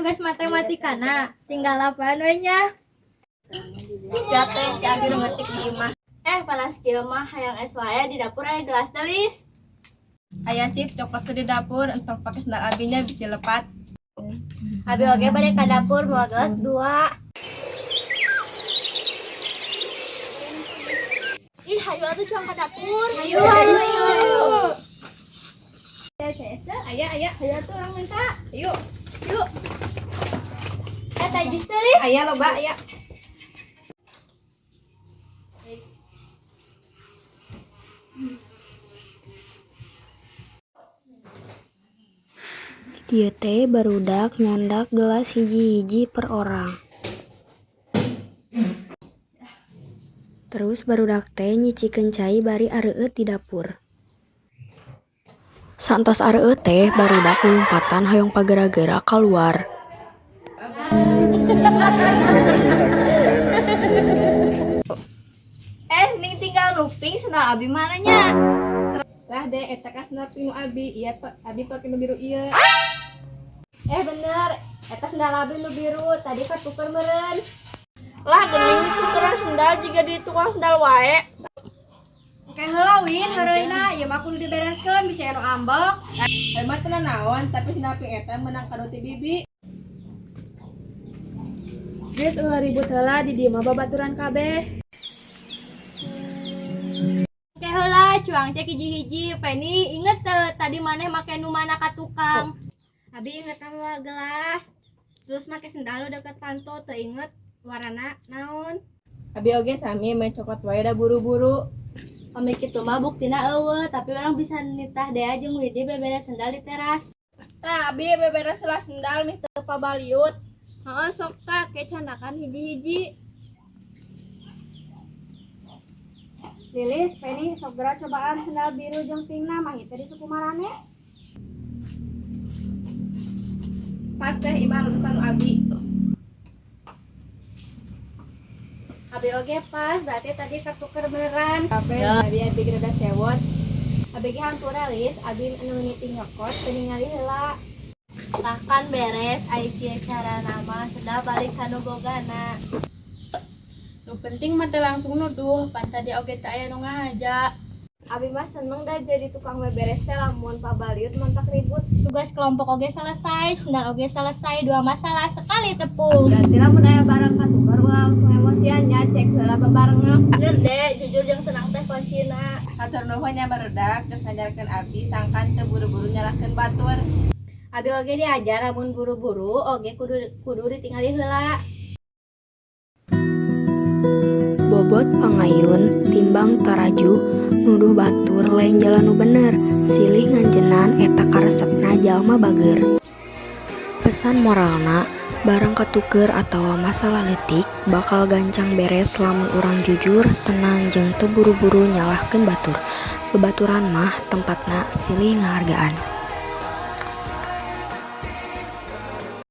tugas matematikana. Tinggal apaan we nya? Siap teh, si Abi nu ngetik di imah. Panas kieu mah hayang es wae di dapur aya gelas telis. Aya sip coklat ke di dapur, entok pake sendal abinya bisa lepat. Abi oge bade ka dapur bawa gelas 2. Ih, hayu atuh cuang ka dapur. Hayu. Aya, hayu atuh orang minta. Yuk. Teh jus teulis. Aya loba, aya. Dieu teh barudak nyandak gelas hiji-hiji per orang. Terus barudak teh nyicikeun cai bari areueut di dapur. Santos areueut teh barudak ngumpatan hoyong pagera-gera kaluar. Ning tinggal nuping sendal abi mananya? Lah deh, eta kan sendal pinu Abi. Iya, Pak. Abi pake nu biru ieu. Bener, eta sendal abi nu biru, tadi katuker meureun. Lah geuning tukeran sendal jiga di tukang sendal wae. Kayak heula Win, hareuna ieu mah kudu dibereskeun bisa anu ambek. Hemat tenan naon, tapi sendal pink eta menang kado ti bibi. Geus ulah ribut heula di dieu mah babaturan kabeh. Kayak heula cuang cek hiji-hiji, Penny inget teu tadi maneh make nu mana ka tukang. Abi inget bawa gelas. Terus make sendal deket panto teu inget warna naon. Abi oge sami main coklat wae da buru-buru. Ame kitu mah buktina eueuh, tapi orang bisa nitah dea jeung Widi beberes sendal di teras. Tah Abi beberes lah sendal mih teu pabaliut. Heeh, sok tah ke canakan hiji-hiji. Lilis, Penny sok geura cobaan sendal biru jeung pingna mah teh di suku marane. Pas teh imah lulusan Abi. Abi oge pas, berarti tadi katuker beneran. Tapi tadi Abi rada sewot. Abi ge hampura lis, abi anu ngiting nyokot teu ningali heula. Tahkan beres aya kieu cara nama sedal balik ka nu bogana. Nu penting mah teh langsung nuduh, pan tadi oge teh aya nu ngahaja. Abi mah seneng dah jadi tukang beberes teh lamun pabaliut mentak ribut. Tugas kelompok oge selesai, sendal oge selesai, 2 masalah sekali tepung. Berarti lamun aya barang katuker langsung emosian nya cek heula babarengna. Bener deh, jujur jeung tenang teh kuncina. Hatur nuhun nya barudak terus ngajarkeun Abi sangkan teu buru-buru nyalahkeun batur. Abi oge diajar lamun buru-buru oge kudu ditinggali heula. Bobot pangayun timbang taraju nuduh batur lain jalan nu bener, silih nganjenan eta karesepna jalma bager. Pesan moralna, barang katuker atawa masalah leutik bakal gancang beres lamun urang jujur, tenang jeung teu buru-buru nyalahkeun batur. Babaturan mah tempatna silih ngahargaan.